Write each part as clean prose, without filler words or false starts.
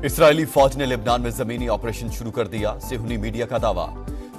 Israeli फौज ने Lebanon में जमीनी ऑपरेशन शुरू कर दिया, सेहूनी मीडिया का दावा।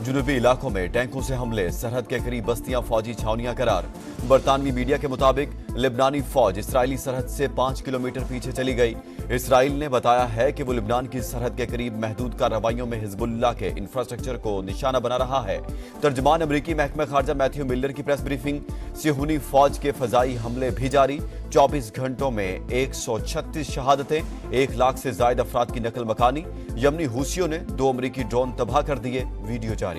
जुनूबी इलाकों में टैंकों से हमले, सरहद के करीब बस्तियां फौजी छावनियां करार। बरतानवी मीडिया के मुताबिक लेबनानी फौज इसराइली सरहद से 5 किलोमीटर पीछे चली गई। इसराइल ने बताया है कि वो लेबनान की सरहद के करीब महदूद कार्रवाइयों में हिजबुल्लाह के इंफ्रास्ट्रक्चर को निशाना बना रहा है। तर्जमान अमरीकी महकमा खारजा मैथ्यू मिलर की प्रेस ब्रीफिंग। सेहूनी फौज के फजाई हमले भी जारी। 24 घंटों में 136 शहादतें, 1 लाख से ज्यादा अफराद की नकल मकानी। यमनी हूसियों ने 2 अमरीकी ड्रोन तबाह कर दिए, वीडियो जारी।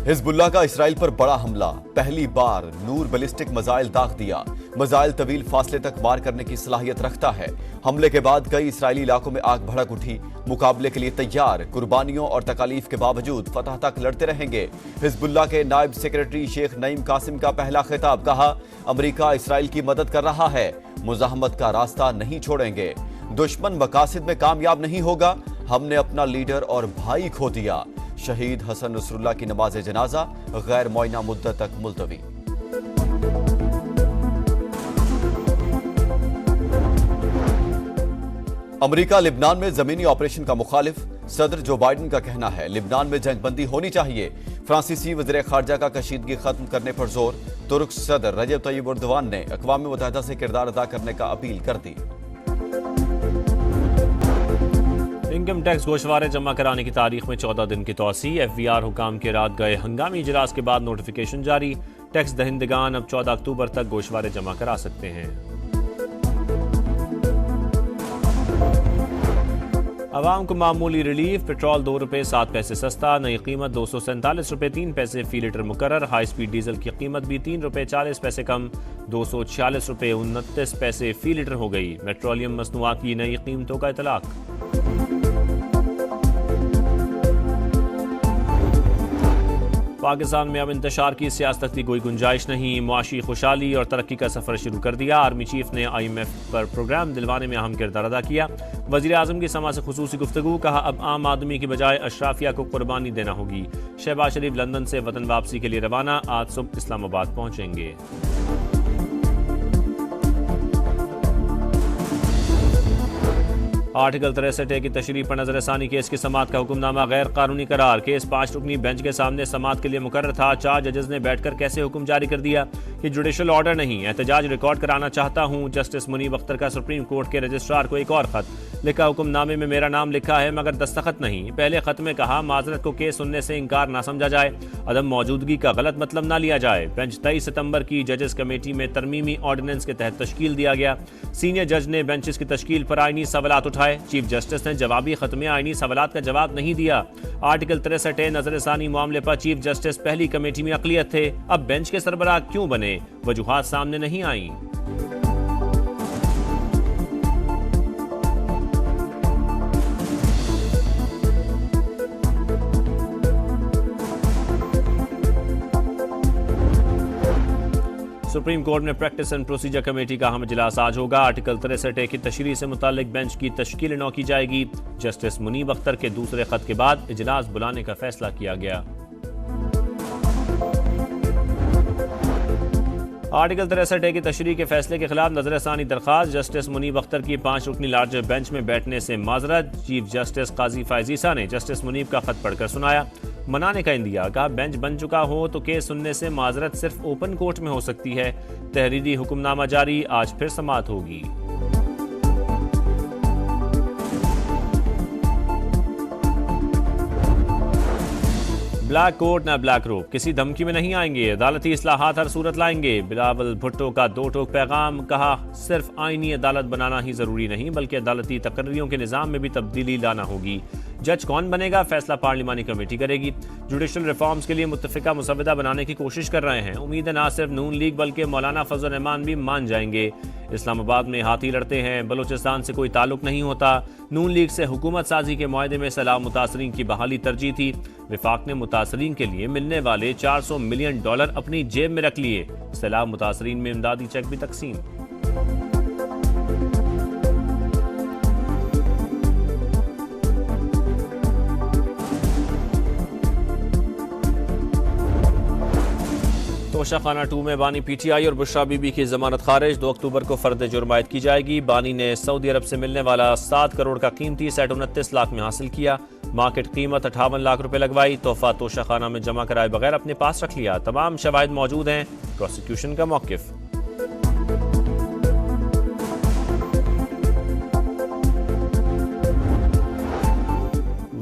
हिजबुल्लाह का इसराइल पर बड़ा हमला, पहली बार नूर बैलिस्टिक मिसाइल दाग दिया। मिसाइल तवील फासले तक वार करने की सलाहियत रखता है। हमले के बाद कई इसराइली इलाकों में आग भड़क उठी। मुकाबले के लिए तैयार, कुर्बानियों और तकालीफ के बावजूद फतह तक लड़ते रहेंगे। हिजबुल्लाह के नायब सेक्रेटरी शेख नईम कासिम का पहला खिताब, कहा अमरीका इसराइल की मदद कर रहा है, मुजाहमत का रास्ता नहीं छोड़ेंगे। दुश्मन मकासद में कामयाब नहीं होगा, हमने अपना लीडर और भाई खो दिया। शहीद हसन नसरुल्लाह की नमाज जनाजा गैर मुअय्यना मुद्दत तक मुलतवी। अमेरिका लेबनान में जमीनी ऑपरेशन का मुखालिफ। सदर जो बाइडन का कहना है लेबनान में जंगबंदी होनी चाहिए। फ्रांसीसी वज़ीर खारजा का कशीदगी खत्म करने पर जोर। तुर्क सदर रजब तय्यिब एर्दोगान ने अक़वाम मुत्तहिदा से किरदार अदा करने का अपील कर दी। इनकम टैक्स गोशवारे जमा कराने की तारीख में 14 दिन की तौसी। FVR हुकाम के रात गए हंगामी इजलास के बाद नोटिफिकेशन जारी। टैक्स दहिंदगान अब 14 अक्टूबर तक गोशवारे जमा करा सकते हैं। आवाम को मामूली रिलीफ। पेट्रोल 2 रुपये 7 पैसे सस्ता, नई कीमत 247 रुपये 3 पैसे फी लीटर मुकर्रर। हाई स्पीड डीजल की कीमत भी 3 रुपये 40 पैसे कम, 246 रुपये 29 पैसे फी लीटर हो गई। पेट्रोलियम मसनूआत की नई कीमतों का इतलाक। पाकिस्तान में अब इंतशार की सियासत की कोई गुंजाइश नहीं। मुआशी खुशहाली और तरक्की का सफर शुरू कर दिया। आर्मी चीफ ने IMF पर प्रोग्राम दिलवाने में अहम किरदार अदा किया। वजीर आजम की समा से खुसूसी गुफ्तगू, कहा अब आम आदमी की बजाय अशराफिया को कुर्बानी देना होगी। शहबाज शरीफ लंदन से वतन वापसी के लिए रवाना, आज सुबह इस्लामाबाद पहुंचेंगे। आर्टिकल 63A की तशरीह पर नजरसानी केस की समाअत का हुक्मनामा गैर कानूनी करार। केस 5 रुकनी बेंच के सामने समाअत के लिए मुकर्रर था। 4 जजेस ने बैठकर कैसे हुक्म जारी कर दिया? ये जुडिशल ऑर्डर नहीं, एहतजाज रिकॉर्ड कराना चाहता हूँ। जस्टिस मुनीब अख्तर का सुप्रीम कोर्ट के रजिस्ट्रार को एक और खत लिखा। हुक्मनामे में मेरा नाम लिखा है मगर दस्तखत नहीं। पहले खत में कहा माजरत को केस सुनने से इनकार ना समझा जाए, अदम मौजूदगी का गलत मतलब ना लिया जाए। बेंच 23 सितंबर की जजेस कमेटी में तरमीमी ऑर्डिनेंस के तहत तश्कील दिया गया। सीनियर जज ने बेंचेस की तश्कील पर आईनी सवालात उठाए। चीफ जस्टिस ने जवाबी खत में आईनी सवालात का जवाब नहीं दिया। आर्टिकल 63A नजरसानी मामले पर चीफ जस्टिस पहली कमेटी में अक़लियत थे, अब बेंच के सरबराह क्यों बने? वजूहात सामने नहीं आई। सुप्रीम कोर्ट में प्रैक्टिस एंड प्रोसीजर कमेटी का अहम इजलास आज होगा। आर्टिकल 63A की तशरीह से मुतालिक बेंच की तश्कील नौ की जाएगी। जस्टिस मुनीब अख्तर के दूसरे खत के बाद इजलास बुलाने का फैसला किया गया। आर्टिकल 63A की तशरीह के फैसले के खिलाफ नजरसानी दरखास्त। जस्टिस मुनीब अख्तर की 5 रुकनी लार्जर बेंच में बैठने से माजरत। चीफ जस्टिस काजी फायजीसा ने जस्टिस मुनीब का खत पढ़कर सुनाया, मनाने का इंदिया। कहा बेंच बन चुका हो तो केस सुनने से माजरत सिर्फ ओपन कोर्ट में हो सकती है। तहरीरी हुक्मनामा जारी, आज फिर समाअत होगी। ब्लैक कोट ना ब्लैक रोप, किसी धमकी में नहीं आएंगे। अदालती इस्लाहात हर सूरत लाएंगे। बिलावल भुट्टो का 2 टोक पैगाम, कहा सिर्फ आईनी अदालत बनाना ही जरूरी नहीं बल्कि अदालती तकर्रियों के निज़ाम में भी तब्दीली लाना होगी। जज कौन बनेगा, फैसला पार्लिमानी कमेटी करेगी। जुडिशल रिफॉर्म्स के लिए मुत्तफिका मुसवदा बनाने की कोशिश कर रहे हैं। उम्मीद है ना सिर्फ नून लीग बल्कि मौलाना फजल रहमान भी मान जाएंगे। इस्लामाबाद में हाथी लड़ते हैं, बलोचिस्तान से कोई ताल्लुक नहीं होता। नून लीग से हुकूमत साजी के मुआहदे में सैलाब मुतासरीन की बहाली तरजीह थी। विफाक ने मुतासरीन के लिए मिलने वाले $400 मिलियन अपनी जेब में रख लिए। सैलाब मुतासरीन में इमदादी चेक भी तकसीम। तोशा खाना 2 में बानी PTI और बुशरा बीबी की जमानत खारिज। 2 अक्टूबर को फर्द जुर्म आयद की जाएगी। बानी ने सऊदी अरब से मिलने वाला 7 करोड़ का कीमती सेट 29 लाख में हासिल किया। मार्केट कीमत 58 लाख रुपए लगवाई। तोहफा तोशा खाना में जमा कराए बगैर अपने पास रख लिया। तमाम शवाहिद मौजूद हैं। प्रोसिक्यूशन का मौकिफ।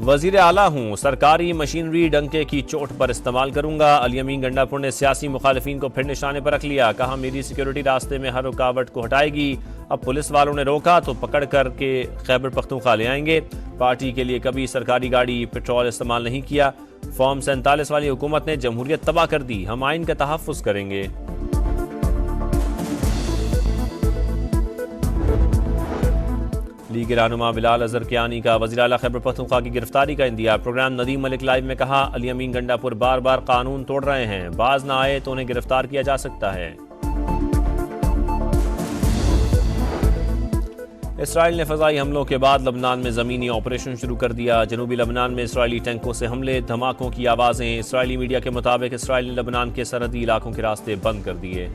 वजीर आला हूँ, सरकारी मशीनरी डंके की चोट पर इस्तेमाल करूंगा। अली अमीन गंडापुर ने सियासी मुखालिफिन को फिर निशाने पर रख लिया। कहा मेरी सिक्योरिटी रास्ते में हर रुकावट को हटाएगी। अब पुलिस वालों ने रोका तो पकड़ कर के खैबर पख्तूनख्वा ले आएंगे। पार्टी के लिए कभी सरकारी गाड़ी पेट्रोल इस्तेमाल नहीं किया। फॉर्म 47 वाली हुकूमत ने जमहूरियत तबाह कर दी। हम आइन का तहफ़्फ़ुज़ करेंगे। लीग रहनुमा बिलाल अजहर कियानी का वज़ीर आला खैबर पख्तूनख्वा की गिरफ्तारी का India. Program Nadeem Malik live में कहा अली अमीन गंडापुर बार बार कानून तोड़ रहे हैं, बाज ना आए तो उन्हें गिरफ्तार किया जा सकता है। इसराइल ने फ़ज़ाई हमलों के बाद लबनान में ज़मीनी ऑपरेशन शुरू कर दिया। जनूबी लबनान में इसराइली टैंकों से हमले, धमाकों की आवाज़ें। इसराइली मीडिया के मुताबिक इसराइल ने लबनान के सरहदी इलाकों के रास्ते बंद कर दिए।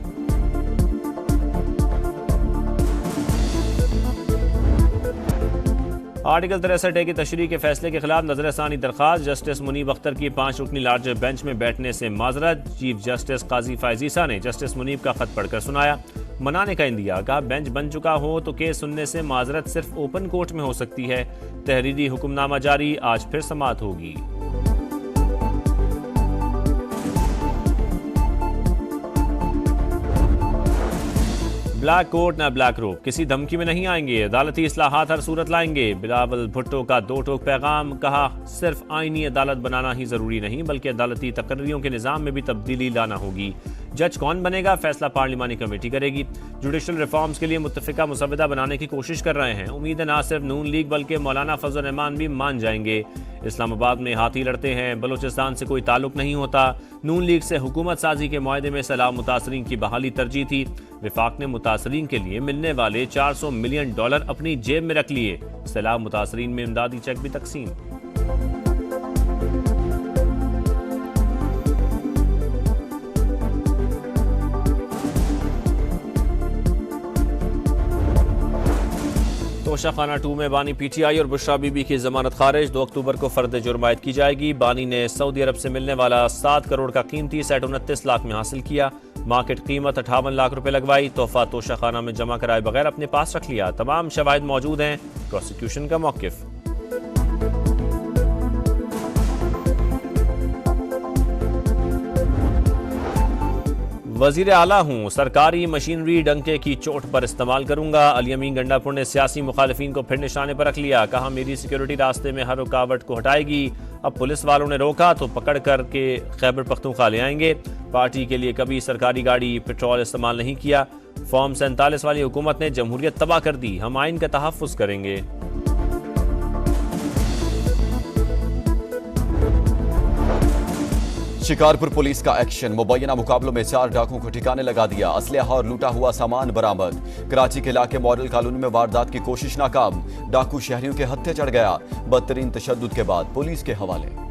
आर्टिकल 63A की तशरीह के फैसले के खिलाफ नजरसानी दरखास्त। जस्टिस मुनीब अख्तर की 5 रुकनी लार्जर बेंच में बैठने से माजरत। चीफ जस्टिस काजी फायजीसा ने जस्टिस मुनीब का खत पढ़कर सुनाया। मनाने का इंदिया। कहा बेंच बन चुका हो तो केस सुनने से माजरत सिर्फ ओपन कोर्ट में हो सकती है। तहरीरी हुक्मनामा जारी, आज फिर समाअत होगी। ब्लैक कोट ना ब्लैक रोप, किसी धमकी में नहीं आएंगे। अदालती इस्लाहात हर सूरत लाएंगे। बिलावल भुट्टो का 2 टोक पैगाम। कहा सिर्फ आईनी अदालत बनाना ही जरूरी नहीं बल्कि अदालती तकर्रियों के निज़ाम में भी तब्दीली लाना होगी। जज कौन बनेगा, फैसला पार्लिमानी कमेटी करेगी। जुडिशल रिफॉर्म्स के लिए मुत्तफिका मुसवदा बनाने की कोशिश कर रहे हैं। उम्मीद है ना सिर्फ नून लीग बल्कि मौलाना फजल रहमान भी मान जाएंगे। इस्लामाबाद में हाथी लड़ते हैं, बलूचिस्तान से कोई ताल्लुक नहीं होता। नून लीग से हुकूमत साजी के मुआहदे में सैलाब मुतासरीन की बहाली तरजीह थी। विफाक ने मुतासरीन के लिए मिलने वाले $400 मिलियन अपनी जेब में रख लिए। सैलाब मुतासरीन में इमदादी चेक भी तकसीम। तोशा खाना 2 में बानी PTI और बुशरा बीबी की जमानत खारिज। 2 अक्टूबर को फर्द जुर्म आयद की जाएगी। बानी ने सऊदी अरब से मिलने वाला 7 करोड़ का कीमती सेट 29 लाख में हासिल किया। मार्केट कीमत 58 लाख रुपए लगवाई। तोहफा तोशा खाना में जमा कराए बगैर अपने पास रख लिया। तमाम शवाहिद मौजूद हैं। प्रोसिक्यूशन का मौकिफ। वजीर आला हूँ, सरकारी मशीनरी डंके की चोट पर इस्तेमाल करूंगा। अली अमीन गंडापुर ने सियासी मुखालिफिन को फिर निशाने पर रख लिया। कहा मेरी सिक्योरिटी रास्ते में हर रुकावट को हटाएगी। अब पुलिस वालों ने रोका तो पकड़ कर के खैबर पख्तूनख्वा ले आएंगे। पार्टी के लिए कभी सरकारी गाड़ी पेट्रोल इस्तेमाल नहीं किया। फॉर्म 47 वाली हुकूमत ने जमहूरियत तबाह कर दी। हम आइन का तहफ़्फ़ुज़ करेंगे। शिकारपुर पुलिस का एक्शन। मुबैना मुकाबलों में 4 डाकुओं को ठिकाने लगा दिया। असलहा और लूटा हुआ सामान बरामद। कराची के इलाके मॉडल कॉलोनी में वारदात की कोशिश नाकाम। डाकू शहरियों के हत्थे चढ़ गया। बदतरीन तशद्दुद के बाद पुलिस के हवाले।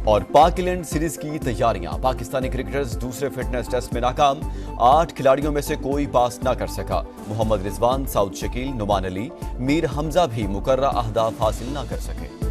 और पाक इंग्लैंड सीरीज की तैयारियां। पाकिस्तानी क्रिकेटर्स दूसरे फिटनेस टेस्ट में नाकाम। 8 खिलाड़ियों में से कोई पास न कर सका। मोहम्मद रिजवान, साउद शकील, नुमान अली, मीर हमजा भी मुकर्रा अहदाफ हासिल न कर सके।